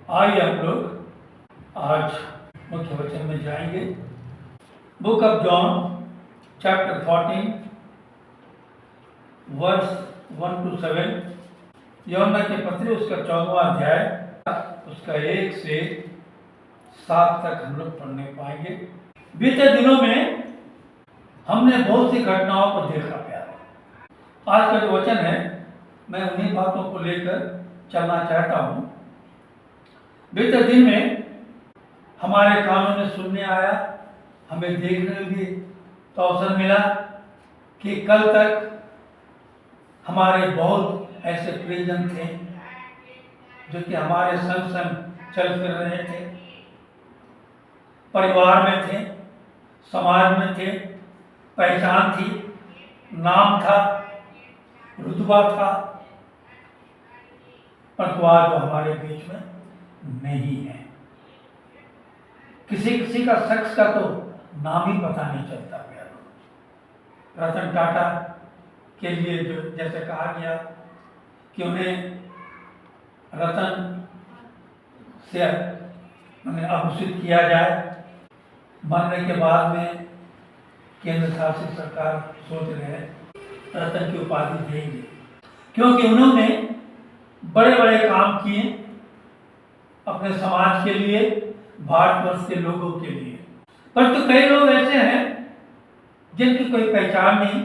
आइए हम लोग आज मुख्य वचन में जाएंगे। Book of John chapter 14 verse 1 to 7। यूहन्ना की पत्री उसका 14वां अध्याय उसका 1 से 7 तक हम लोग पढ़ने पाएंगे। बीते दिनों में हमने बहुत सी घटनाओं को देखा प्यारे। आज का जो वचन है मैं उन्हीं बातों को लेकर चलना चाहता हूँ। बीते दिन में हमारे कानों में सुनने आया, हमें देखने भी तो अवसर मिला कि कल तक हमारे बहुत ऐसे प्रियजन थे जो कि हमारे संग संग चल फिर रहे थे, परिवार में थे, समाज में थे, पहचान थी, नाम था, रुतबा था, परंतु आज वो हमारे बीच में नहीं है। किसी किसी का शख्स का तो नाम ही पता नहीं चलता प्यारो। रतन टाटा के लिए जो जैसे कहा गया कि उन्हें रतन से अभूषित किया जाए, मरने के बाद में केंद्र शासित सरकार सोच रहे हैं रतन की उपाधि देंगे, क्योंकि उन्होंने बड़े बड़े काम किए अपने समाज के लिए, भारतवर्ष के लोगों के लिए। परंतु कई लोग ऐसे हैं जिनकी कोई पहचान नहीं,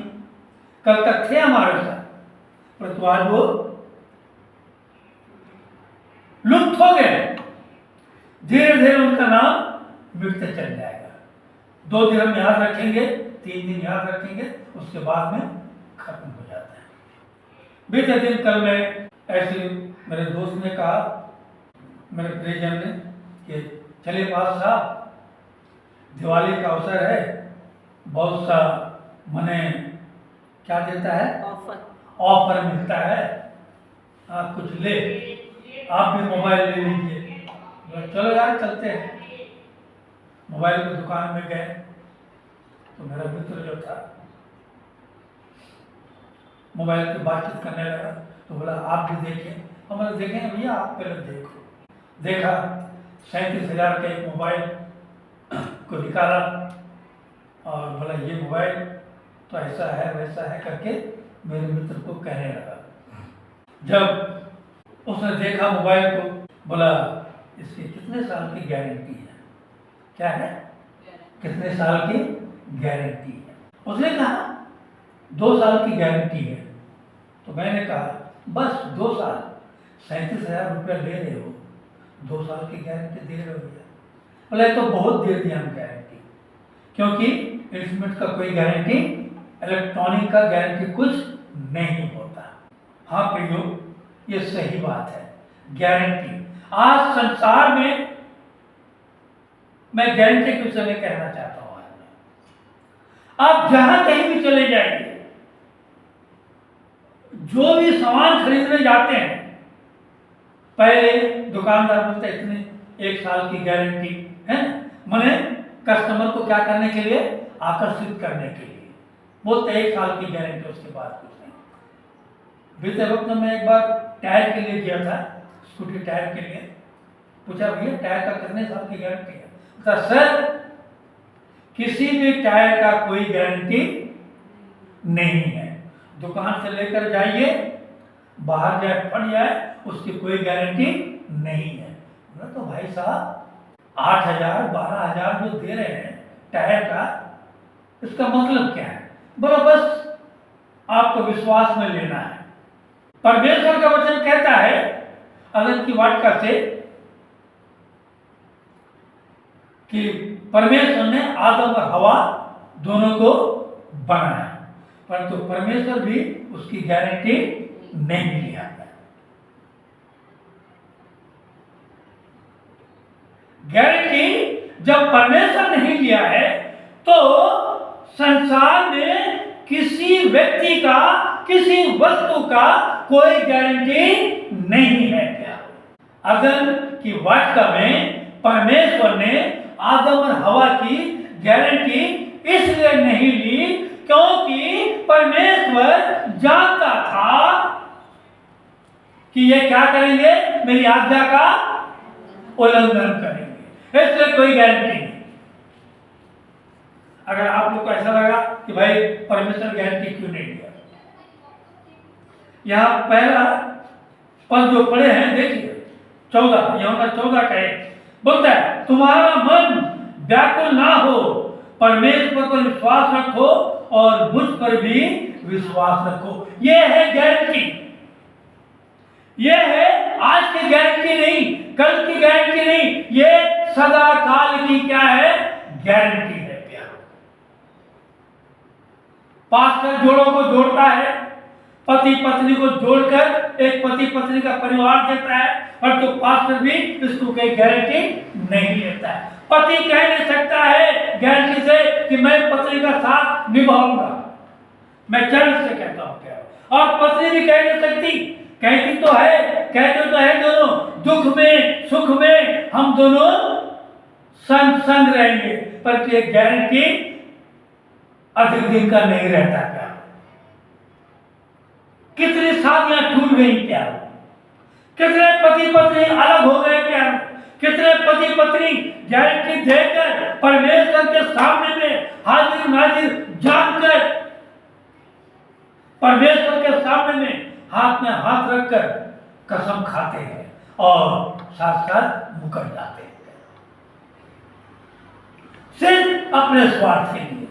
कल तक थे हमारे साथ, परंतु आज वो लुप्त हो गए। धीरे धीरे उनका नाम मिटते चल जाएगा। 2 दिन हम याद रखेंगे, 3 दिन याद रखेंगे, उसके बाद में खत्म हो जाता है। बीते दिन कल में ऐसे मेरे दोस्त ने कहा, मेरे प्रियजन ने, कि चलिए पास साहब, दिवाली का अवसर है, बहुत सा मने क्या देता है, ऑफर मिलता है, आप कुछ ले, आप भी मोबाइल ले लीजिए। चलो यार चलते हैं। मोबाइल की दुकान में गए तो मेरा मित्र जो था मोबाइल की बातचीत करने लगा, तो बोला आप भी देखिए। हमने देखेंगे भैया, आप पहले देखो। देखा 37,000 का एक मोबाइल को निकाला और बोला ये मोबाइल तो ऐसा है वैसा है करके मेरे मित्र को कहने लगा। जब उसने देखा मोबाइल को, बोला इसकी कितने साल की गारंटी है? क्या है, कितने साल की गारंटी है? उसने कहा 2 साल की गारंटी है। तो मैंने कहा बस 2 साल, 37,000 रुपया ले रहे हो, 2 साल की गारंटी दे रहे हो? बोले तो बहुत दे दिया हम गारंटी, क्योंकि इंस्ट्रूमेंट का कोई गारंटी, इलेक्ट्रॉनिक का गारंटी कुछ नहीं होता। हाँ प्रियो, ये सही बात है, गारंटी। आज संसार में मैं गारंटी के विषय में कहना चाहता हूं। आप जहां कहीं भी चले जाएंगे, जो भी सामान खरीदने जाते हैं, पहले दुकानदार बोलते इतने 1 साल की गारंटी है, माने कस्टमर को क्या करने के लिए, आकर्षित करने के लिए बोलते 1 साल की गारंटी, उसके बाद कुछ नहीं। बीते वक्त में मैं एक बार टायर के लिए गया था, स्कूटी टायर के लिए। पूछा भैया टायर का कितने साल की गारंटी है? तो सर किसी भी टायर का कोई गारंटी नहीं है, दुकान से लेकर जाइए, बाहर जाए फट जाए, उसकी कोई गारंटी नहीं है। तो भाई साहब 8,000 12,000 जो दे रहे हैं टायर का, इसका मतलब क्या है? बोलो बस आपको विश्वास में लेना है। परमेश्वर का वचन कहता है अदन की वाटिका से कि परमेश्वर ने आदम और हवा दोनों को बनाया, परंतु परमेश्वर भी उसकी गारंटी नहीं लिया। गारंटी जब परमेश्वर नहीं लिया है तो संसार में किसी व्यक्ति का, किसी वस्तु का कोई गारंटी नहीं है। क्या अदन की वाटिका में परमेश्वर ने आदम और हवा की गारंटी इसलिए नहीं ली क्योंकि परमेश्वर जानता था कि ये क्या करेंगे, मेरी आज्ञा का उल्लंघन करेंगे, इसलिए कोई गारंटी नहीं। अगर आप लोग को ऐसा लगा कि भाई परमेश्वर गारंटी क्यों नहीं दिया, यहाँ पहला पद जो पढ़े हैं देखिए 14, यूहन्ना 14 का बोलता है तुम्हारा मन व्याकुल ना हो, परमेश्वर पर विश्वास रखो और मुझ पर भी विश्वास रखो। यह है गारंटी, यह है आज की गारंटी नहीं, कल की गारंटी नहीं, यह सदा काल की क्या है गारंटी है। प्यारो, पास्टर जोड़ों को जोड़ता है, पति पत्नी को जोड़कर एक पति पत्नी का परिवार देता है, और तो पास्टर भी इसको कोई गारंटी नहीं लेता है। पति कह नहीं सकता है गारंटी से कि मैं पत्नी का साथ निभाऊंगा, मैं चरण से कहता हूं क्या, और पत्नी भी कह नहीं सकती, कहती तो है, कहते तो है दोनों दुख में सुख में हम दोनों संग संग रहेंगे, पर एक गारंटी अधिक दिन का नहीं रहता। क्या कितनी शादियां टूट गई प्यार, कितने पति पत्नी अलग हो गए प्यार, कितने पति पत्नी गारंटी देकर परमेश्वर के सामने में हाजिर नाजिर जानकर परमेश्वर के सामने में हाथ में हाथ रखकर कसम खाते हैं और साथ साथ मुकर जाते हैं, सिर्फ अपने स्वार्थ के लिए।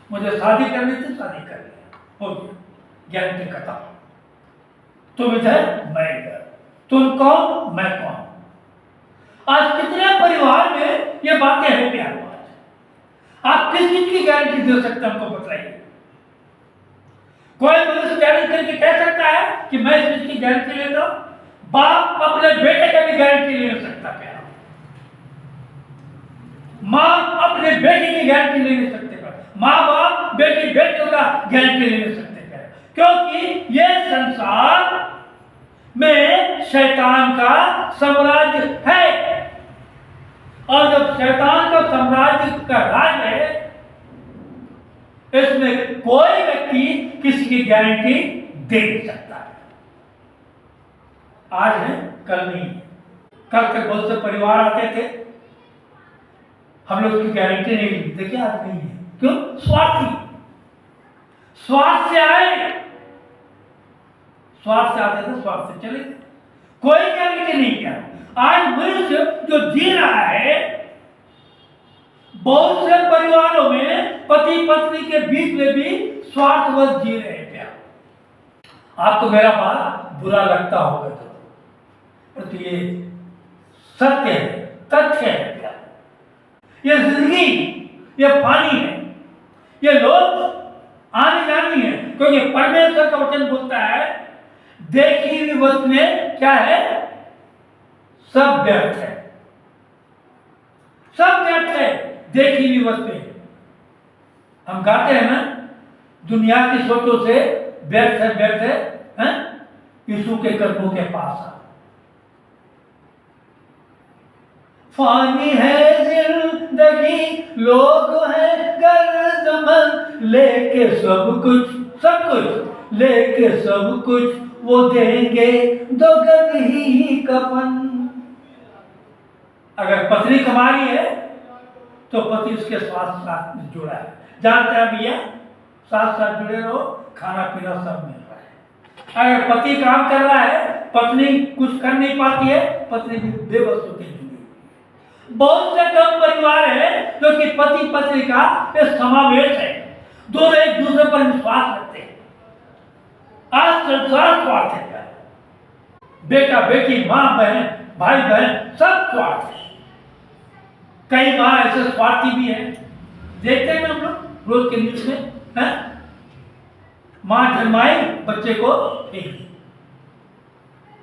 मुझे शादी करनी थी, शादी कर लिया, हो गया, गारंटी खत्म। तुम इधर मैं इधर, तुम कौन मैं कौन। आज कितने परिवार में ये बातें हैं प्यार, आप किस चीज की गारंटी दे सकते हैं हमको बताइए। कोई मनुष्य गारंटी करके कह सकता है कि मैं इस चीज की गारंटी लेता हूं। बाप अपने बेटे का भी गारंटी ले सकता है, माँ अपने बेटे की गारंटी ले नहीं सकते, माँ बाप बेटी बेटों का गारंटी ले नहीं सकते, क्योंकि ये संसार में शैतान का साम्राज्य है, और जब शैतान का साम्राज्य का राज है, इसमें कोई व्यक्ति किसी की गारंटी दे नहीं सकता है। आज है कल नहीं है। कल तक बहुत से परिवार आते थे, हम लोग उसकी गारंटी नहीं ली, देखिए आज नहीं है। क्यों? स्वार्थी, स्वार्थ से आए, स्वार्थ से आते थे, स्वार्थ से चले, कोई गारंटी नहीं किया। आज मनुष्य जो जी रहा है, बहुत से परिवारों में पति पत्नी के बीच में भी स्वार्थवश जी रहे हैं। क्या आपको मेरा बात बुरा लगता होगा तो ये सत्य है, तथ्य है। क्या ये जिंदगी, ये पानी है, ये लोग आने जानी है, क्योंकि परमेश्वर का वचन बोलता है देखी हुई वस्तु में क्या है, सब व्यर्थ है, सब व्यर्थ है देखी हुई वस्तु। हम गाते हैं ना, दुनिया की सोचों से व्यर्थ है, व्यर्थ है यीशु के कदमों के पास आ। फानी है जिंदगी, लोग हैं गर्दमन, लेके सब कुछ, सब कुछ लेके सब कुछ वो देंगे दो गज ही कफन। अगर पत्नी कमा रही है तो पति उसके साथ साथ में जुड़ा है, जानते हैं भैया, साथ साथ जुड़े रहो, खाना पीना सब मिल रहा है। अगर पति काम कर रहा है, पत्नी कुछ कर नहीं पाती है, पत्नी भी बेबस होकर जुड़ी। बहुत से कम परिवार है जो कि पति पत्नी का एक समावेश है, दोनों एक दूसरे पर विश्वास रखते हैं। आज संसार स्वार्थ है, बेटा बेटी, माँ बहन, भाई बहन, सब स्वार्थ है। कई माँ ऐसे स्वार्थी भी हैं, देखते हैं हम लोग रोज के न्यूज में, है माँ जन्माई बच्चे को फेंक दी,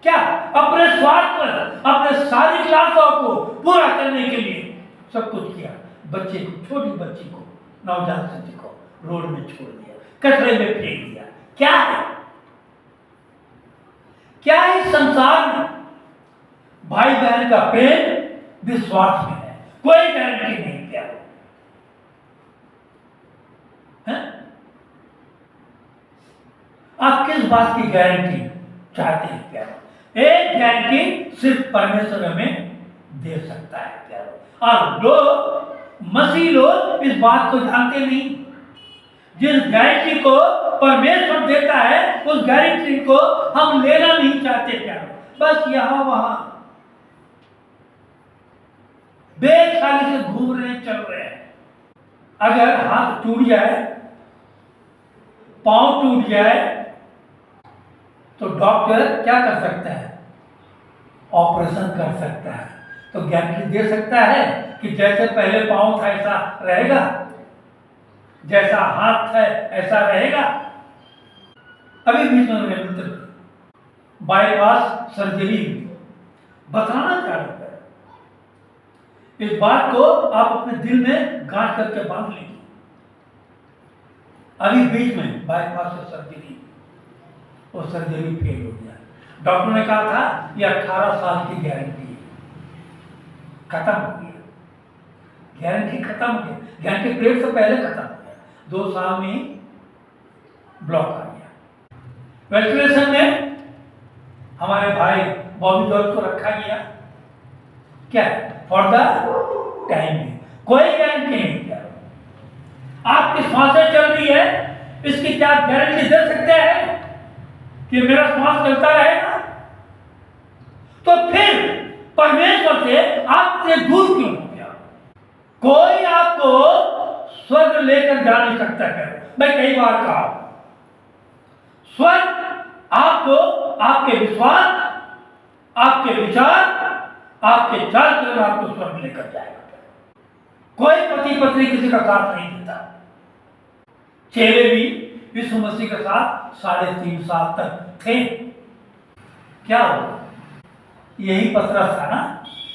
क्या अपने स्वार्थ पर, अपने सारी लालसाओं को पूरा करने के लिए सब कुछ किया, बच्चे को, छोटी बच्ची को, नवजात शिशु को रोड में छोड़ दिया, कचरे में फेंक दिया। क्या है, क्या इस संसार में भाई बहन का प्रेम विश्वास में है, कोई गारंटी नहीं। क्या है? आप किस बात की गारंटी चाहते हैं? क्या एक गारंटी सिर्फ परमेश्वर हमें दे सकता है प्यारो। और लोग मसीह लोग इस बात को जानते नहीं। जिस गारंटी को परमेश्वर देता है उस गारंटी को हम लेना नहीं चाहते प्यारो, बस यहां वहां बेख्याली से घूम रहे चल रहे हैं। अगर हाथ टूट जाए, पांव टूट जाए, तो डॉक्टर क्या कर सकता है? ऑपरेशन कर सकता है। तो गारंटी दे सकता है कि जैसे पहले पांव था ऐसा रहेगा, जैसा हाथ है ऐसा रहेगा। अभी बीच में मेरे मित्र बाईपास सर्जरी बताना चाह रहे हैं। इस बात को आप अपने दिल में गांठ करके बांध लीजिए। अभी बीच में बाईपास से सर्जरी, वो सर्जरी फेल हो गया। डॉक्टर ने कहा था ये 18 साल की गारंटी है, खत्म हो गया, गारंटी खत्म हो गया, गारंटी पीरियड से पहले खत्म हो गया, 2 साल में ही ब्लॉक आ गया। वेंटिलेशन में हमारे भाई बॉबी जॉर्ज को रखा गया, क्या फॉर द टाइम, कोई गारंटी नहीं किया। आपकी सांसें चल रही है, इसकी क्या गारंटी दे सकते हैं कि मेरा श्वास चलता रहेगा? तो फिर परमेश्वर से आपसे दूर क्यों हो गया? कोई आपको स्वर्ग लेकर जा नहीं सकता है। मैं कई बार कहा, स्वर्ग आपको आपके विश्वास, आपके विचार, आपके चाल चलन आपको स्वर्ग लेकर जाएगा। कोई पति पत्नी किसी का साथ नहीं देता। चेले भी यीशु मसीह के साथ 3.5 साल तक थे। क्या हुआ? यही पतरस था ना,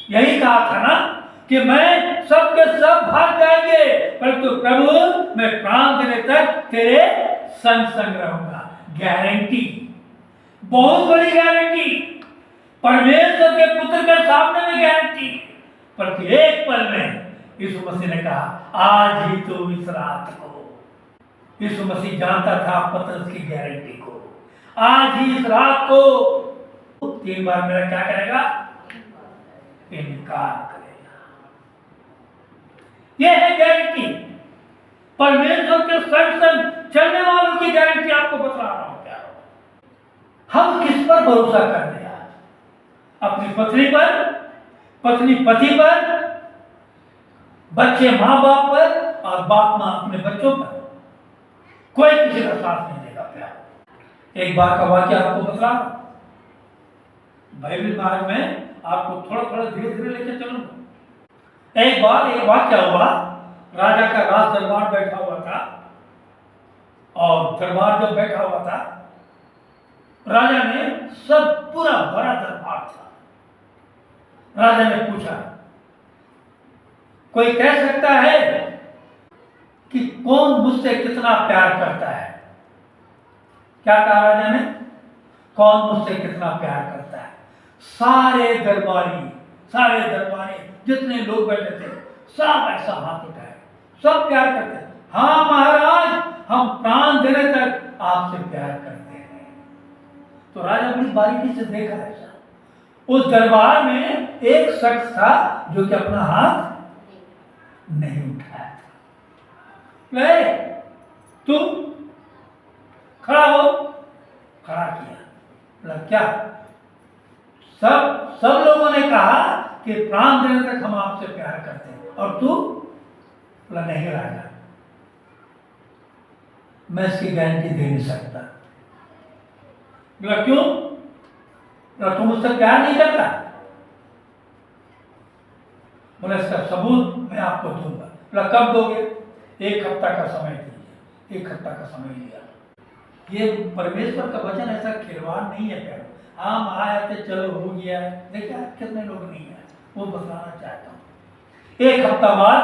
यही कहा था ना कि मैं सबके सब भाग जाएंगे, परंतु प्रभु मैं प्राण देने तक तेरे संग संग रहूंगा। गारंटी, बहुत बड़ी गारंटी, परमेश्वर के पुत्र के सामने में गारंटी। परंतु एक पल में यीशु मसीह ने कहा आज ही तो इस रात को। यीशु मसीह जानता था पतरस की गारंटी को। आज ही इस रात को 3 बार मेरा क्या करेगा? इनकार करेगा। यह है गारंटी, परमेश्वर के संग संग चलने वालों की गारंटी आपको बता रहा हूं। क्या हम किस पर भरोसा कर रहे हैं? अपनी पत्नी पर, पत्नी पति पर, बच्चे माँ बाप पर, और बाप माँ अपने बच्चों पर। कोई किसी का साथ नहीं देगा प्यार। एक बार का वाक्य आपको बता, बाइबल मार्ग में आपको थोड़ा थोड़ा धीरे धीरे लेके चलूंगा। एक बार एक वाक्य हुआ, राजा का राज दरबार बैठा हुआ था, और दरबार जब बैठा हुआ था, राजा ने सब पूरा बड़ा दरबार था। राजा ने पूछा, कोई कह सकता है कि कौन मुझसे कितना प्यार करता है? क्या कहा राजा ने? कौन मुझसे कितना प्यार करता है? सारे दरबारी जितने लोग बैठे थे सब ऐसा हाथ उठाए, सब प्यार करते हैं। हाँ महाराज, हम प्राण देने तक आपसे प्यार करते हैं। तो राजा बड़ी बारीकी से देखा ऐसा। उस दरबार में एक शख्स था जो कि अपना हाथ नहीं उठाया था। ले तुम खड़ा हो, खड़ा किया। बोला क्या? सब लोगों ने कहा कि प्राण देने तक हम आपसे प्यार करते हैं, और तू? बोला नहीं राजा, मैं इसकी गारंटी दे नहीं सकता। बोला क्यों? बोला तुम मुझसे प्यार नहीं करता? बोला इसका सबूत मैं आपको दूंगा। बोला कब दोगे? 1 हफ्ता का समय दीजिए। 1 हफ्ता का समय लिया। ये परमेश्वर का वचन ऐसा खिलवाड़ नहीं है प्यारो। हम आए थे, चलो हो गया। देखिए कितने लोग नहीं है, वो बताना चाहता हूँ। 1 हफ्ता बाद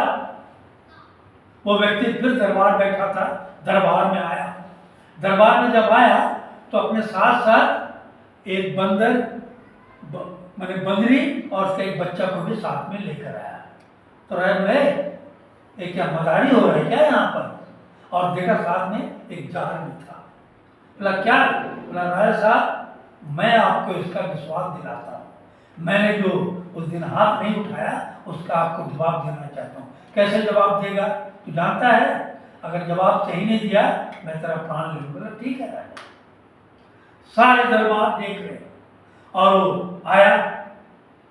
वो व्यक्ति फिर दरबार बैठा था, दरबार में आया। दरबार में जब आया तो अपने साथ साथ एक बंदर माने बंदरी और उसके एक बच्चा को भी साथ में लेकर आया। तो राजा बोले ये क्या मदारी हो रहा है क्या यहाँ पर? और देखा साथ में एक जार भी था। बोला क्या? बोला राजा साहब, मैं आपको इसका विश्वास दिलाता हूँ। मैंने जो उस दिन हाथ नहीं उठाया, उसका आपको जवाब देना चाहता हूँ। कैसे जवाब देगा? तू जानता है, अगर जवाब सही नहीं दिया मैं तेरा प्राण ले लूंगा। ठीक है राजा। सारे दरबार देख रहे और वो आया,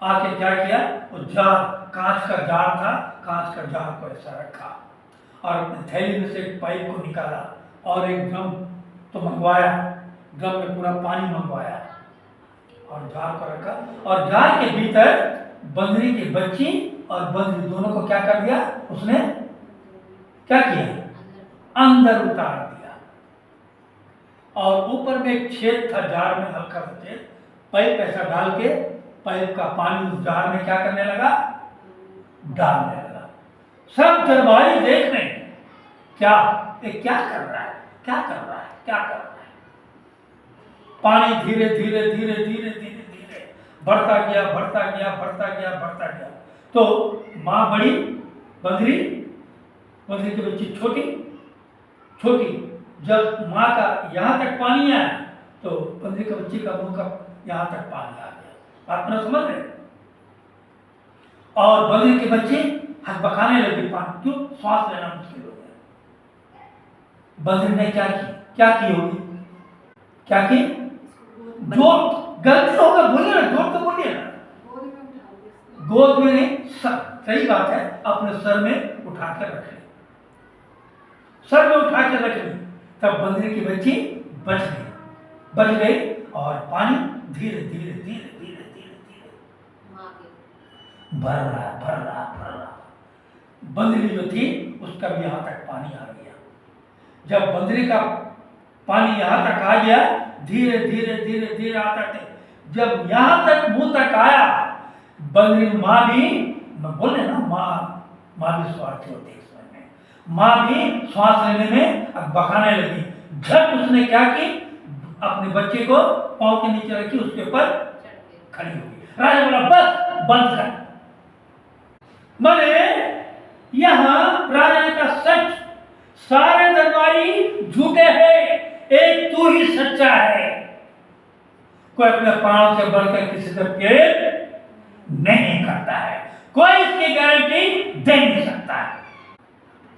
आके क्या किया, वो जार, कांच का जार था, कांच का जार को ऐसा रखा और अपने थैली में से एक पाइप को निकाला और एक ड्रम तो मंगवाया, ड्रम में पूरा पानी मंगवाया और जार को रखा और जार के भीतर बंदरी की बच्ची और बंदरी दोनों को क्या कर दिया उसने? क्या किया? अंदर उतार दिया और ऊपर में एक छेद था जार में, हल्का सा छेद, पाइप ऐसा डाल के पाइप का पानी उस जार में क्या करने लगा? डालने लगा। सब दरबारी देख रहे हैं, क्या ये क्या कर रहा है, क्या कर रहा है, क्या कर रहा है। पानी धीरे धीरे धीरे धीरे धीरे धीरे बढ़ता गया, बढ़ता गया, बढ़ता गया, बढ़ता गया। तो माँ बड़ी, बंदरी, बंदरी की बच्ची छोटी छोटी। जब माँ का यहाँ तक पानी आया तो बंदरी की बच्ची का मुंह का यहाँ तक पानी आ गया। आप ना समझ रहे? और बंदरी की बच्ची हकबकाने लगी, पानी क्यों, श्वास लेना मुश्किल हो गया। बंदरी ने क्या की? क्या की होगी? क्या की? जोर, गलती होगा बोलिए ना, जोर तो बोलिए ना। गोद में नहीं, सही बात है, अपने सर में उठा कर रख ली, सर में उठा कर रख ली। तब बंदरी की बच्ची बच गई और पानी धीरे धीरे धीरे धीरे धीरे धीरे भर रहा। बंदरी जो थी उसका भी यहाँ तक पानी आ गया। जब बंदरी का पानी यहाँ तक आ गया, धीरे धीरे धीरे धीरे आता थे, जब यहाँ तक मुंह तक आया, बंदरी माँ भी, बोले ना माँ भी स्वार्थी होती है इसमें में, माँ भी श्वास लेने में बखाने लगी। झट उसने क्या की, अपने बच्चे को पाँव के नीचे रखी, उसके ऊपर खड़ी हो गई। राजा बोला बस बंद कर। मैंने यहाँ राजा का सच, सारे दरबारी झूठे हैं, एक तू ही सच्चा है। कोई अपने प्राणों से बढ़कर किसी से प्रेम नहीं करता है, कोई इसकी गारंटी दे नहीं सकता है।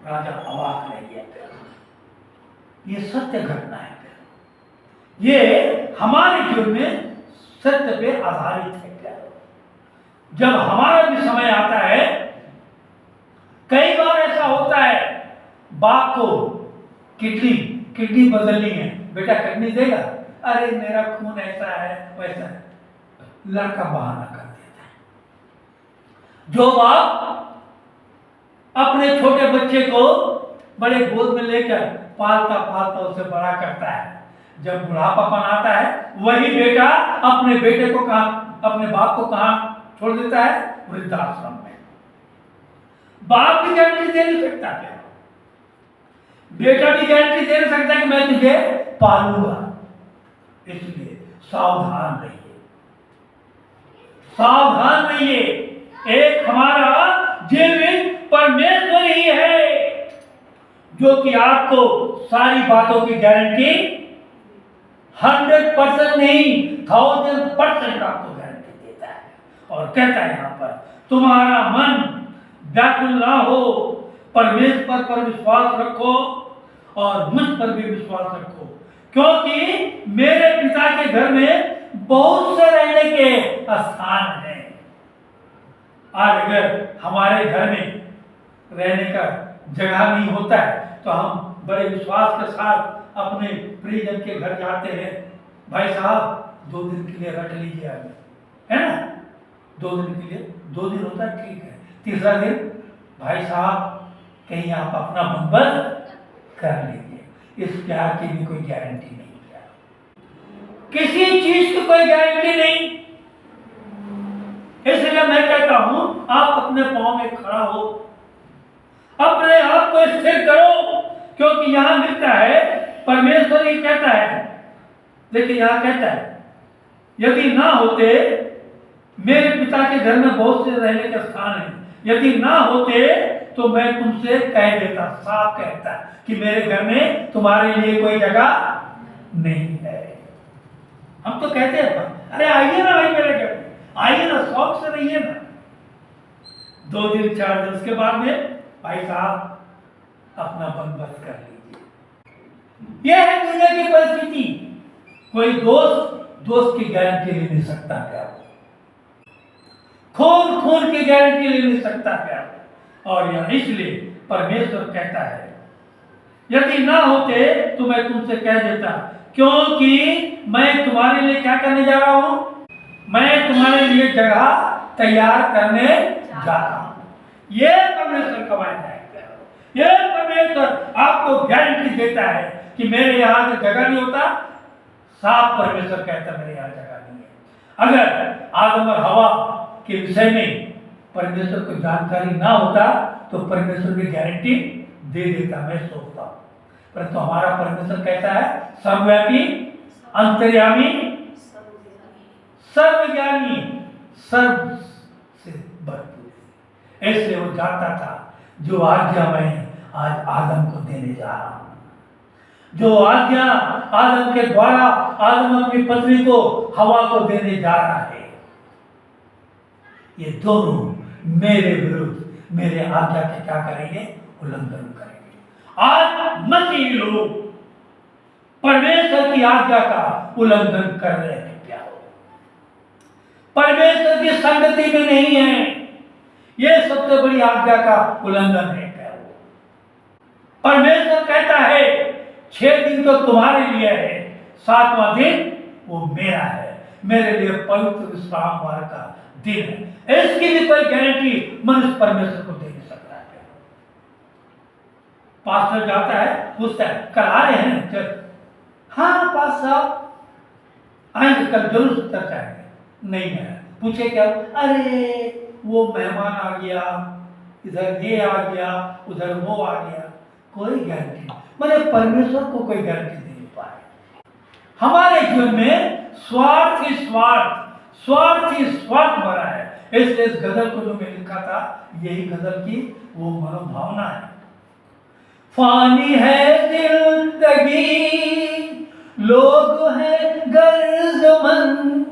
राजा अवाक रह गया। ये सत्य घटना है, ये हमारे जीवन में सत्य पे आधारित है। जब हमारा भी समय आता है, कई बार ऐसा होता है, बाप को किडनी बदलनी है, बेटा किडनी देगा, अरे मेरा खून ऐसा है वैसा है, लड़का बहाना कर देता है। जो बाप अपने छोटे बच्चे को बड़े गोद में लेकर पालता उसे बड़ा करता है, जब बुढ़ापापन आता है, वही बेटा अपने बेटे को कहाँ, अपने बाप को कहाँ छोड़ देता है? वृद्धाश्रम में। बाप भी गारंटी दे नहीं सकता क्या? बेटा भी गारंटी दे नहीं सकता कि मैं तुझे पालूंगा। इसलिए सावधान रहिए, सावधान रहिए। एक हमारा जीवित परमेश्वर ही है जो कि आपको सारी बातों की गारंटी 100% नहीं 1000% आपको गारंटी देता है। और कहता है यहाँ पर, तुम्हारा मन व्याकुल ना हो, परमेश्वर पर विश्वास रखो और मुझ पर भी विश्वास रखो, क्योंकि मेरे पिता के घर में बहुत से रहने के स्थान हैं। आज अगर हमारे घर में रहने का जगह नहीं होता है तो हम बड़े विश्वास के साथ अपने प्रियजन के घर जाते हैं, भाई साहब 2 दिन के लिए रख लीजिए अभी, है ना, 2 दिन के लिए, 2 दिन होता है ठीक है, तीसरा दिन भाई साहब कहीं आप अपना बंदोबस्त कर लीजिए। इस प्यार की भी कोई गारंटी नहीं है, किसी चीज की कोई गारंटी नहीं। इसलिए मैं कहता हूं, आप अपने पांव में खड़ा हो, अपने आप को स्थिर करो, क्योंकि यहां लिखता है, परमेश्वर ही कहता है, देखिए यहां कहता है, यदि ना होते, मेरे पिता के घर में बहुत से रहने के स्थान हैं, यदि ना होते तो मैं तुमसे कह देता, साफ कहता कि मेरे घर में तुम्हारे लिए कोई जगह नहीं है। हम तो कहते हैं अरे आइए ना भाई मेरे घर में, आइए ना, शौक से रहिए ना। 2 दिन 4 दिन उसके बाद में भाई साहब अपना बंदोबस्त कर लीजिए। यह है दुनिया की परिस्थिति। कोई दोस्त की गारंटी ले नहीं सकता क्या? खून की गारंटी ले नहीं सकता क्या? और यह इसलिए परमेश्वर कहता है, यदि ना होते तो मैं तुमसे कह देता, क्योंकि मैं तुम्हारे लिए क्या करने जा रहा हूं? मैं तुम्हारे लिए जगह तैयार करने जाता हूं। यह परमेश्वर का वायदा है। यह परमेश्वर आपको गारंटी देता है कि मेरे यहां तो जगह नहीं होता। साफ परमेश्वर कहता है मेरे यहां जगह नहीं है। अगर आदम और हवा के विषय में परमेश्वर को जानकारी ना होता तो परमेश्वर की गारंटी दे देता, मैं सोचता हूं। परंतु हमारा परमेश्वर कहता है सर्वव्यापी, अंतर्यामी, सर्वज्ञानी, सर्व से भरपूर। इसलिए वो जानता था जो आज्ञा मैं आज आदम को देने जा रहा हूं, जो आज्ञा आदम के द्वारा आदम अपनी पत्नी को हवा को देने जा रहा है, ये दोनों मेरे विरुद्ध मेरे आज्ञा के क्या करेंगे? उल्लंघन करेंगे। आज मसीही लोग परमेश्वर की आज्ञा का उल्लंघन कर रहे हैं। क्या हो? परमेश्वर की संगति में नहीं है। यह सबसे बड़ी आज्ञा का उल्लंघन है। क्या हो? परमेश्वर कहता है 6 दिन तो तुम्हारे लिए है, 7वां दिन वो मेरा है, मेरे लिए पवित्र विश्राम वार का दिन है। इसकी भी कोई गारंटी मनुष्य परमेश्वर को दे नहीं सकता है। पास्टर जाता है, पूछता है कल आ रहे हैं चल? हाँ पास साहब आएंगे, कल जरूर चर्चा है। नहीं है। पूछे क्या? अरे वो मेहमान आ गया, इधर ये आ गया, उधर वो आ गया। कोई गारंटी नहीं। मैंने परमेश्वर को कोई गारंटी दे नहीं पाए। हमारे जीवन में स्वार्थ भरा है। इसलिए इस गजल को जो मैं लिखा था, यही गजल की वो मनोभावना है। फानी है जिंदगी, लोग हैं गर्जमंद,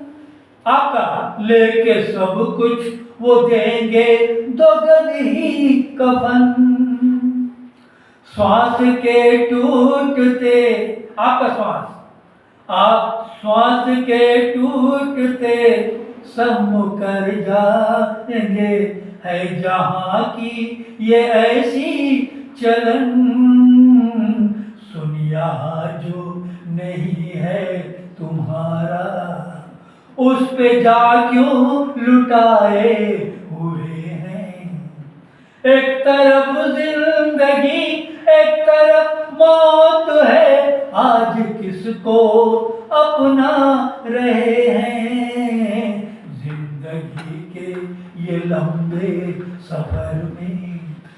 आपका लेके सब कुछ वो देंगे दोगल ही कफन। श्वास के टूटते, आपका श्वास, आप श्वास के टूटते सब मुकर जाएंगे, है जहां की ये ऐसी चलन। सुनिया जो नहीं है तुम्हारा, उस पे जा क्यों लुटाए हुए हैं। एक तरफ जिंदगी, एक तरफ मौत है, आज किसको अपना रहे हैं। जिंदगी के ये लंबे सफर में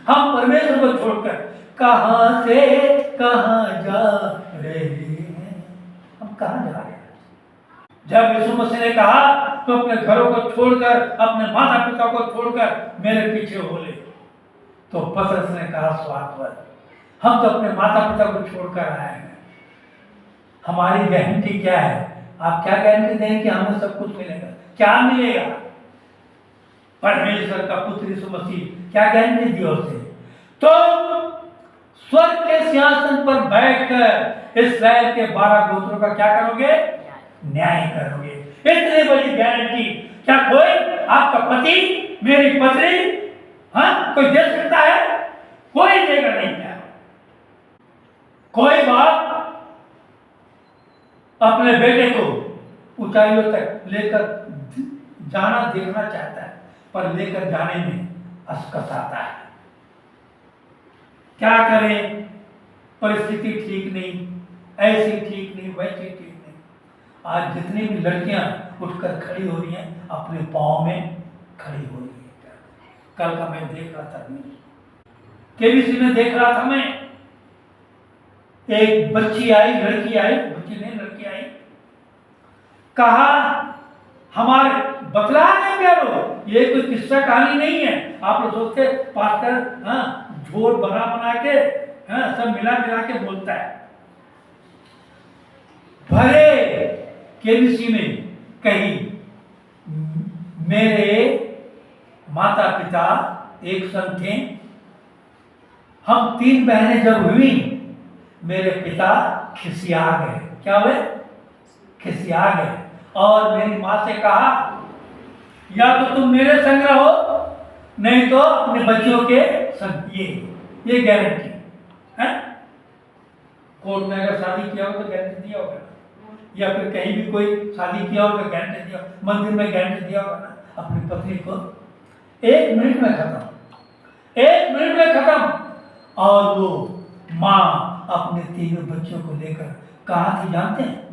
हम परमेश्वर को छोड़कर कहां से कहां जा रहे हैं। हम कहां जा रहे हैं? जब यीशु मसीह ने कहा तो अपने घरों को छोड़कर, अपने माता पिता को छोड़कर मेरे पीछे हो ले, तो पतरस ने कहा स्वार्थवत, हम तो अपने माता पिता को छोड़कर आए हैं। हमारी गारंटी क्या है? आप क्या गारंटी देंगे कि हमें सब कुछ मिलेगा? क्या मिलेगा? परमेश्वर का पुत्र यीशु मसीह क्या गारंटी दी उसे? तो स्वर्ग के सिंहासन पर बैठकर इस्राएल के 12 गोत्रों का क्या करोगे? न्याय करोगे। इतनी बड़ी गारंटी क्या कोई, आपका पति, मेरी पत्नी, हाँ, कोई दे सकता है? कोई देगा नहीं। क्या कोई बात अपने बेटे को ऊंचाइयों तक लेकर जाना देखना चाहता है, पर लेकर जाने में असकताता है। क्या करें? परिस्थिति ठीक नहीं, ऐसी ठीक नहीं, वैसी ठीक नहीं। आज जितनी भी लड़कियां उठकर खड़ी हो रही हैं, अपने पांव में खड़ी हो रही है। कल का मैं देख रहा था, केबीसी में देख रहा था मैं, एक बच्ची आई, लड़की आई, बच्ची नहीं लड़की आई, कहा हमारे बतला नहीं प्यारो, ये कोई किस्सा कहानी नहीं है। आप लोग सोचते पास्टर हाँ झोल बना के हाँ सब मिला के बोलता है। भरे केबीसी में कहीं मेरे माता पिता एक संग थे। हम 3 बहनें जब हुई, मेरे पिता खिसिया गए। क्या हुए? खिसिया गए और मेरी माँ से कहा, या तो तुम मेरे संग रहो, नहीं तो अपने बच्चों के संग। ये गारंटी है। कोर्ट में अगर शादी किया हो तो गारंटी दिया होगा, या फिर कहीं भी कोई शादी किया हो तो गारंटी दिया, मंदिर में गारंटी दिया होगा ना अपनी पत्नी को। 1 मिनट में खत्म, 1 मिनट में खत्म। और वो माँ अपने 3 बच्चों को लेकर कहाँ थी जानते हैं?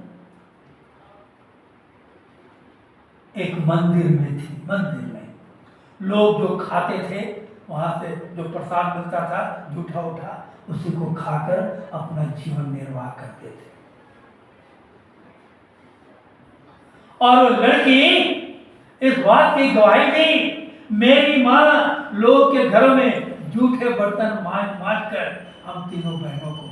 एक मंदिर में थी। मंदिर में लोग जो खाते थे, वहां से जो प्रसाद मिलता था जूठा उठा, उसी को खाकर अपना जीवन निर्वाह करते थे। और वो लड़की इस बात की गवाही दी, मेरी माँ लोग के घरों में जूठे बर्तन मांज कर हम 3 बहनों को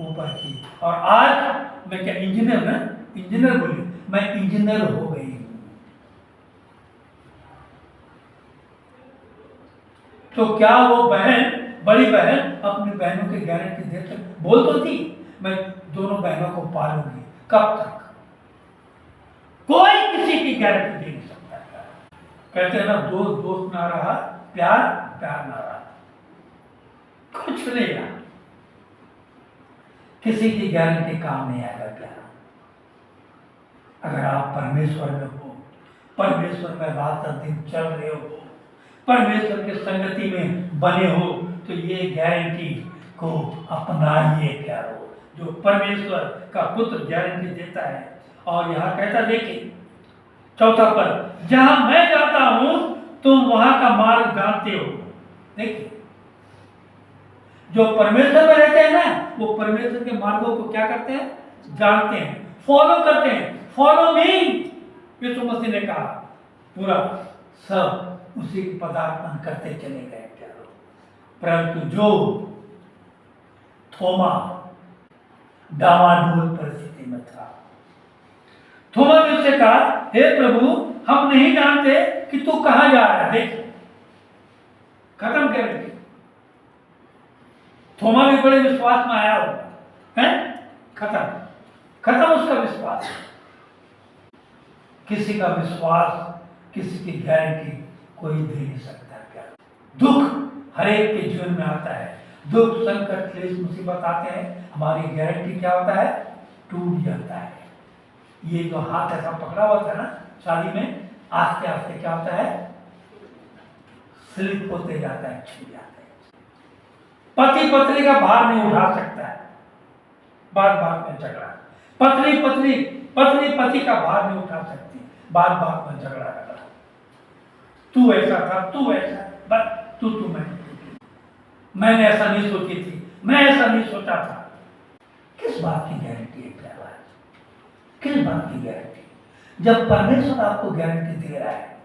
ऊपर की। और आज मैं क्या इंजीनियर बोली, मैं इंजीनियर हो गई। तो क्या वो बहन, बड़ी बहन अपनी बहनों की गारंटी दे सकती? बोल तो थी मैं दोनों बहनों को पालूंगी। कब तक? कोई किसी की गारंटी दे नहीं सकता। कहते हैं ना, दोस्त ना रहा, प्यार ना रहा, कुछ नहीं रहा। किसी की गारंटी काम नहीं आएगा प्यार। अगर आप परमेश्वर में हो, परमेश्वर में रात दिन चल रहे हो, परमेश्वर की संगति में बने हो, तो ये गारंटी को अपनाइए प्यारो, जो परमेश्वर का पुत्र गारंटी देता है। और यहाँ कहता, देखिए 4 पद, जहां मैं जाता हूं तुम वहां का मार्ग जानते हो। देखिए, जो परमेश्वर में रहते हैं ना, वो परमेश्वर के मार्गों को क्या करते हैं? जानते हैं, फॉलो करते हैं। फॉलो मी, यीशु मसीह ने कहा, पूरा सब उसी की पदार्पण करते चले गए प्यारो। परंतु जो थोमा डावाडोल परिस्थिति में था, थोमा ने उससे कहा, हे प्रभु, हम नहीं जानते कि तू कहां जा रहा है। देख, खत्म कर रही। थोमा भी बड़े विश्वास में आया होगा, है? खत्म उसका विश्वास। किसी का विश्वास, किसी की गारंटी कोई दे नहीं सकता। क्या दुख हर एक के जीवन में आता है, दुख संकट क्लेश मुसीबत आते हैं, हमारी गारंटी क्या होता है? टूट जाता है। ये जो हाथ ऐसा पकड़ा हुआ था ना शादी में, आस्ते आस्ते क्या होता है? स्लिप होते जाता है, छिड़ जाता है। पति पत्नी का भार नहीं उठा सकता है, बात बात में झगड़ा। पत्नी पति का भार नहीं उठा सकती, बात बात में झगड़ा। तू ऐसा था, तू ऐसा, बस तू मैंने ऐसा नहीं सोची थी, मैं ऐसा नहीं सोचा था। किस बात की गारंटी है प्यारा? किस बात की गारंटी? जब परमेश्वर आपको गारंटी दे रहा है,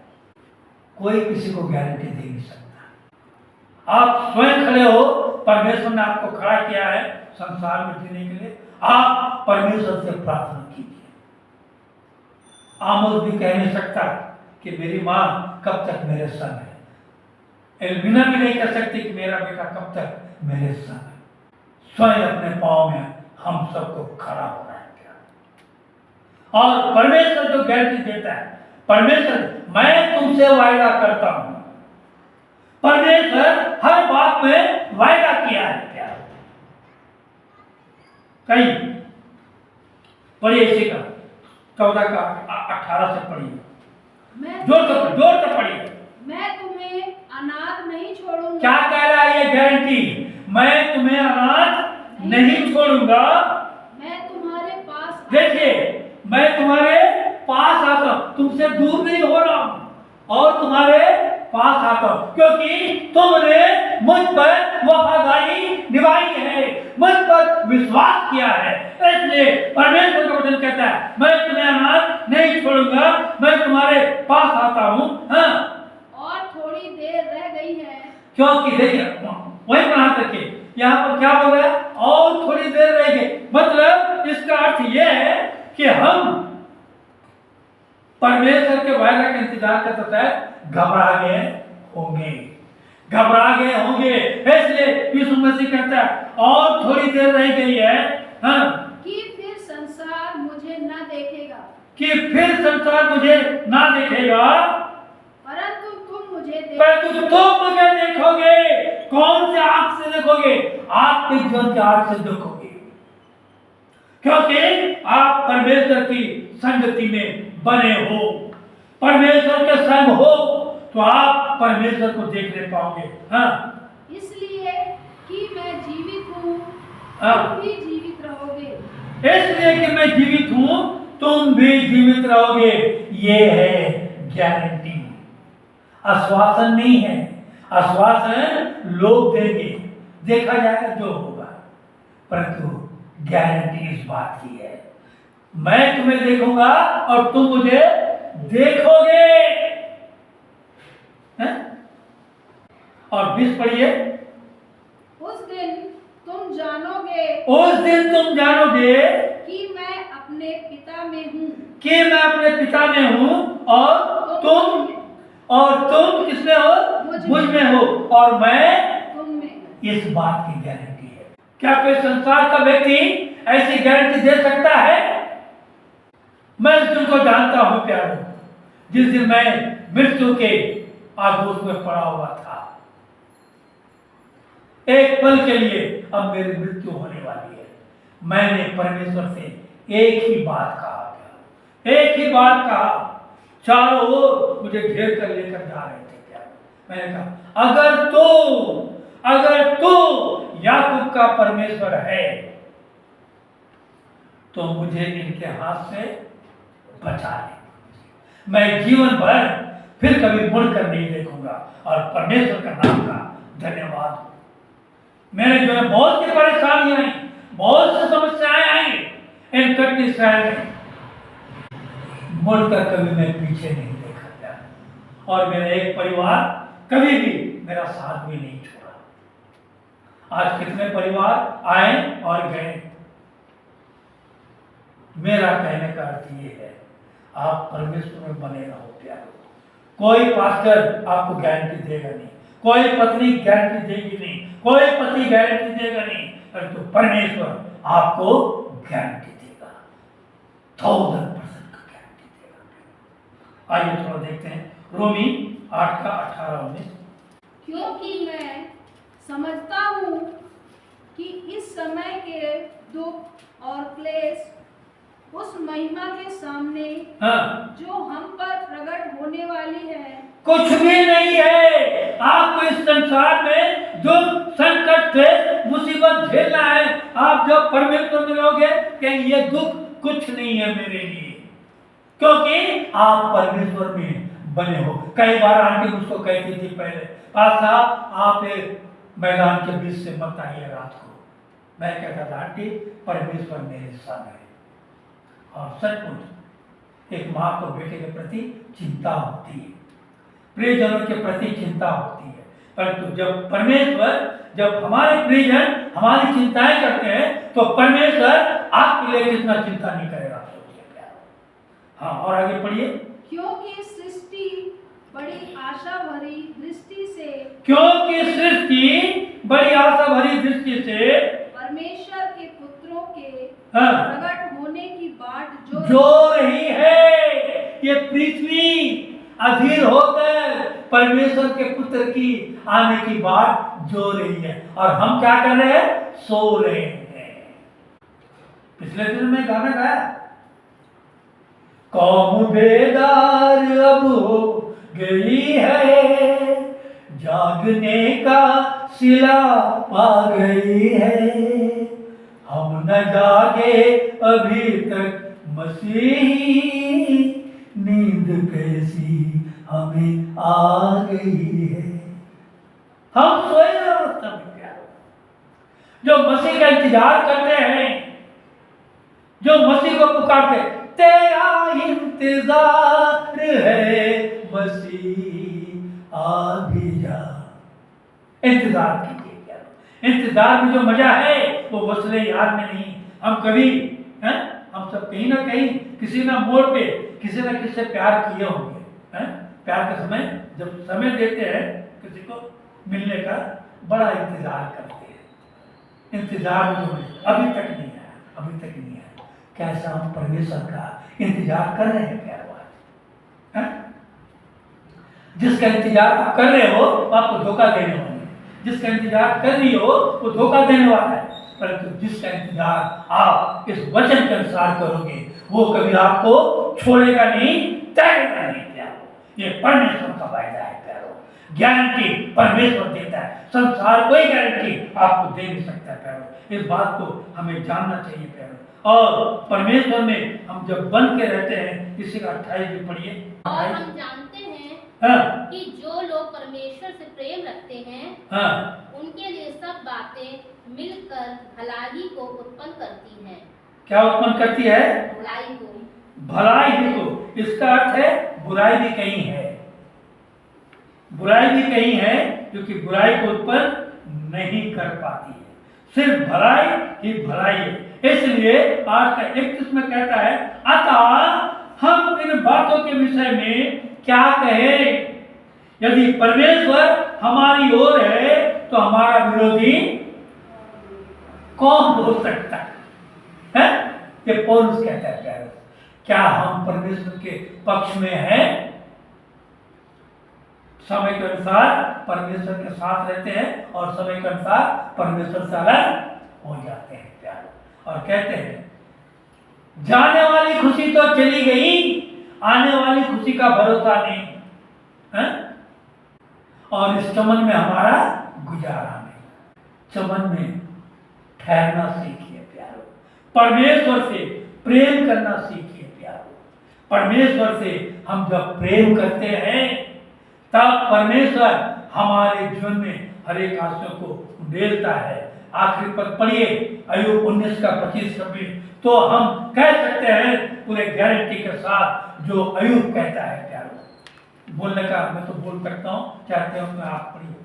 कोई किसी को गारंटी दे नहीं सकता। आप स्वयं खड़े हो, परमेश्वर ने आपको खड़ा किया है संसार में जीने के लिए। आप परमेश्वर से प्रार्थना कीजिए। आमोस भी कह नहीं सकता कि मेरी माँ कब तक मेरे संग है। एल्बिना भी नहीं कह सकती कि मेरा बेटा कब तक मेरे संग है। स्वयं अपने पाँव में हम सबको खड़ा होना है क्या? और परमेश्वर जो गारंटी देता है, परमेश्वर, मैं तुमसे वायदा करता हूं। परमेश्वर हर बात में वायदा किया है क्या? कहीं पढ़िए इसी का 14 का 18 से पढ़िए, जोर से पढ़िए। मैं तुम्हें अनाथ नहीं छोड़ूंगा। क्या कह रहा है ये गारंटी? मैं तुम्हें अनाथ नहीं छोड़ूंगा। मैं तुम्हारे पास, देखिए, मैं तुम्हारे पास आता हूं, तुमसे दूर नहीं हो रहा हूं और तुम्हारे पास आता हूं, क्योंकि तुमने मुझ पर वफादारी निभाई है, मुझ पर विश्वास किया है। इसलिए परमेश्वर का वचन कहता है, मैं तुम्हें अनाथ नहीं छोड़ूंगा, मैं तुम्हारे पास आता हूं। हाँ, और थोड़ी देर रह गई है। क्योंकि देखिए, वही बना रखिए, यहाँ पर क्या बोल रहा है? और थोड़ी देर रह गई। मतलब इसका अर्थ यह है कि हम परमेश्वर के वायदा का इंतजार करते हैं। घबरा गए होंगे, घबरा गए होंगे। इसलिए यीशु मसीह कहता है और थोड़ी देर रह गई है, हाँ, कि फिर संसार मुझे न देखेगा, कि फिर संसार मुझे ना देखेगा, परंतु तुम मुझे परंतु तुम मुझे देखोगे। कौन से आंख से देखोगे? आत्मिक जीवन की आंख से देखोगे, क्योंकि आप परमेश्वर की संगति में बने हो। परमेश्वर के संग हो तो आप परमेश्वर को देखने पाओगे। हाँ, इसलिए कि मैं जीवित हूँ, हाँ। तुम भी जीवित रहोगे। इसलिए कि मैं जीवित हूं, तुम भी जीवित रहोगे। ये है गारंटी, आश्वासन नहीं है। आश्वासन लोग देंगे, देखा जाएगा जो होगा, परंतु गारंटी इस बात की है, मैं तुम्हें देखूंगा और तुम मुझे देखोगे। हैं? और 20 पढ़िए। उस दिन तुम जानोगे उस दिन तुम जानोगे कि मैं अपने पिता में हूँ, कि मैं अपने पिता में हूँ और तुम किसमें हो? मुझ में हो और मैं तुम में। इस बात की गारंटी है। क्या कोई संसार का व्यक्ति ऐसी गारंटी दे सकता है? मैं उस दिन को जानता हूं प्यारों, जिस दिन मैं मृत्यु के आगोश में पड़ा हुआ था। एक पल के लिए अब मेरी मृत्यु होने वाली है। मैंने परमेश्वर से एक ही बात कहा, एक ही बात कहा। चारों ओर मुझे घेर कर लेकर जा रहे थे क्या? मैंने कहा अगर तू याकूब का परमेश्वर है तो मुझे इनके हाथ से बचा ले। मैं जीवन भर फिर कभी मुड़कर नहीं देखूंगा और परमेश्वर का नाम का धन्यवाद। मेरे जो है बहुत सी परेशानियां आई, बहुत सी समस्याएं आई इन कटनी शहर में, मुड़कर कभी मैं पीछे नहीं देखा गया और मेरा एक परिवार कभी भी मेरा साथ भी नहीं छोड़ा। आज कितने परिवार आए और गए। मेरा कहने का अर्थ ये है, आप परमेश्वर में बने रहो प्यारो। कोई पास्टर आपको गारंटी देगा नहीं, कोई पत्नी गारंटी देगी नहीं, कोई पति गारंटी देगा नहीं, परंतु परमेश्वर आपको गारंटी देगा, 1000% का गारंटी देगा। आइए थोड़ा देखते हैं रोमी 8 का 18-19। क्योंकि मैं समझता हूँ कि इस समय के दुख और क्लेश उस महिमा के सामने हाँ, जो हम पर प्रकट होने वाली है कुछ भी नहीं है। आपको इस संसार में जो संकट से मुसीबत झेलना है, आप जब परमेश्वर में रहोगे कि ये दुख कुछ नहीं है मेरे लिए, क्योंकि आप परमेश्वर में बने हो। कई बार आंटी मुझको कहती थी पहले, पास साहब आप एक मैदान के बीच से मत आइए रात को। मैं कहता था आंटी परमेश्वर मेरे साथ है। और सचमुच एक माँ को बेटे के प्रति चिंता होती है, प्रियजनों के प्रति चिंता होती है, परंतु जब हमारे प्रियजन हमारी चिंताएं करते हैं तो परमेश्वर आपके लिए कितना चिंता नहीं करेगा, सोचिए प्यारो। हाँ, और आगे पढ़िए। क्योंकि सृष्टि बड़ी आशा भरी दृष्टि से क्योंकि सृष्टि बड़ी आशा भरी दृष्टि से परमेश्वर के पुत्रों के हाँ, प्रकट होने की बाट जो रही है। ये पृथ्वी अधीर होकर परमेश्वर के पुत्र की आने की बात जो रही है, और हम क्या कर रहे हैं? सो रहे हैं। पिछले दिन में गाना गाया, कौम बेदार अब हो गई है, जागने का सिला पा गई है, हम न जागे अभी तक मसीही, नींद कैसी हमें आ गई है। हम सोए अवस्था में प्यारो, जो मसीह का इंतजार करते हैं, जो मसीह को पुकारते, तेरा इंतजार है मसीह आ भी जा। इंतजार कीजिए प्यारो। इंतजार में जो मजा है वो वसले याद में नहीं। हम कभी हम सब कहीं ना कहीं किसी ना मोड़ पे किसी ना किसी से प्यार किए होंगे, प्यार का समय जब समय देते हैं किसी को मिलने का, बड़ा इंतजार करते हैं। इंतजार में जो अभी तक नहीं आया, अभी तक नहीं आया। कैसा हम परमेश्वर का इंतजार कर रहे हैं प्यार बात है? जिसका इंतजार आप कर रहे हो वो आपको धोखा देने वाला है, जिसका इंतजार कर रही हो वो धोखा देने वाला है। परंतु जिसका इंतजार आप इस वचन के अनुसार करोगे वो कभी आपको छोड़ेगा नहीं, त्यागेगा नहीं प्यारो। ये परमेश्वर का वायदा है प्यारो, गारंटी परमेश्वर देता है, संसार कोई गारंटी आपको दे नहीं सकता प्यारो। इस बात को हमें जानना चाहिए प्यारो। और परमेश्वर में हम जब बन के रहते हैं, इसी का 28 भी पढ़िए। और हम जानते हैं हाँ, कि जो लोग परमेश्वर से प्रेम रखते हैं हाँ, उनके लिए सब बातें मिलकर भलाई को उत्पन्न करती हैं। क्या उत्पन्न करती है? भलाई को। भलाई ही को। इसका अर्थ है बुराई भी कहीं है, बुराई भी कहीं है, क्योंकि बुराई को उत्पन्न नहीं कर पाती है, सिर्फ भलाई ही भलाई है। इसलिए आज का 31 में कहता है, अतः हम इन बातों के विषय में क्या कहें? यदि परमेश्वर हमारी ओर है तो हमारा विरोधी कौन हो सकता है? ये पौलुस कहता है प्यारे, क्या हम परमेश्वर के पक्ष में हैं? समय के अनुसार परमेश्वर के साथ रहते हैं और समय के अनुसार परमेश्वर से अलग हो जाते हैं प्यारे। और कहते हैं, जाने वाली खुशी तो चली गई, आने वाली खुशी का भरोसा नहीं है? और इस चमन में हमारा गुजारा नहीं। चमन में ठहरना सीखिए प्यारो, परमेश्वर से प्रेम करना सीखिए प्यारो। परमेश्वर से हम जब प्रेम करते हैं तब परमेश्वर हमारे जीवन में हर एक आशयों को उंडेलता है। आखिरी पद पढ़िए, अय्यूब 19 का 25-26। तो हम कह सकते हैं पूरे गारंटी के साथ जो अय्यूब कहता है प्यारो। बोलने का मैं तो बोल सकता हूँ, चाहते हो तो आप पढ़िए।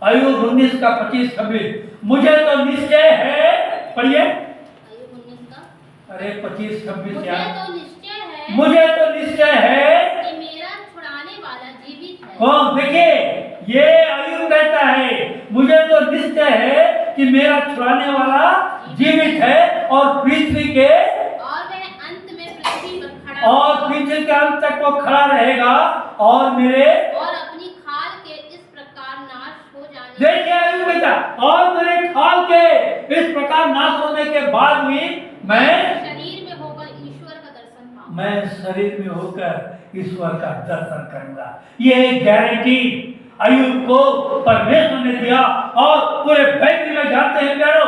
अय्यूब 19 का 25-26। मुझे तो निश्चय है, पढ़िए। अय्यूब 19 का, अरे 25-26 मुझे यार, तो निश्चय है, मुझे तो निश्चय है कि मेरा छुड़ाने वाला जीवित है। कौन? देखिए, ये अय्यूब कहता है, मुझे तो निश्चय है कि मेरा छुड़ाने वाला जीवित है और पृथ्वी के, और वह अंत में पृथ्वी पर खड़ा और पृथ्वी के अंत तक वो खड़ा रहेगा और मेरे, और अपनी खाल के इस प्रकार नाश हो जाने, देखिए अय्यूब कहता, और मेरे खाल के इस प्रकार नाश होने के बाद भी मैं शरीर में होकर ईश्वर का दर्शन पाऊंगा। मैं शरीर में होकर ईश्वर का दर्शन करूंगा। ये गारंटी अय्यूब को परमेश्वर ने दिया और पूरे बाइबल में जानते हैं प्यारो,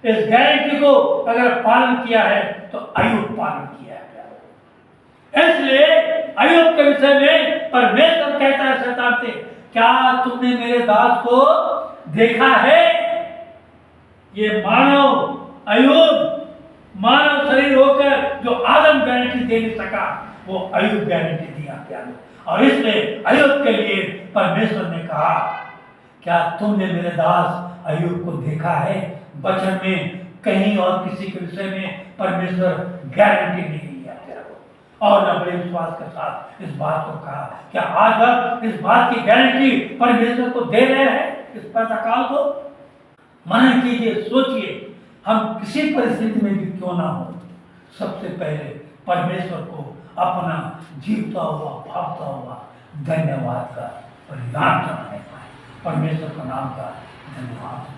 इस गारंटी को अगर पालन किया है तो अय्यूब पालन किया है प्यारो। इसलिए अय्यूब के विषय में परमेश्वर कहता है शैतान से, क्या तुमने मेरे दास को देखा है? ये मानव अय्यूब, मानव शरीर होकर जो आदम गारंटी दे नहीं सका, वो अय्यूब गारंटी दिया प्यारो। और इसलिए अय्यूब के लिए परमेश्वर ने कहा, क्या तुमने मेरे दास अय्यूब को देखा है? वचन में कहीं और किसी के विषय में परमेश्वर गारंटी नहीं दिया प्यारो। और न बड़े विश्वास के साथ इस बात को कहा, क्या आज हम इस बात की गारंटी परमेश्वर को दे रहे हैं? इस प्रातःकाल को मनन कीजिए, सोचिए, हम किसी परिस्थिति में भी क्यों ना हो, सबसे पहले परमेश्वर को अपना जीवता हुआ, भागता हुआ धन्यवाद का परिणाम चढ़ाने पाए। परमेश्वर का नाम का धन्यवाद।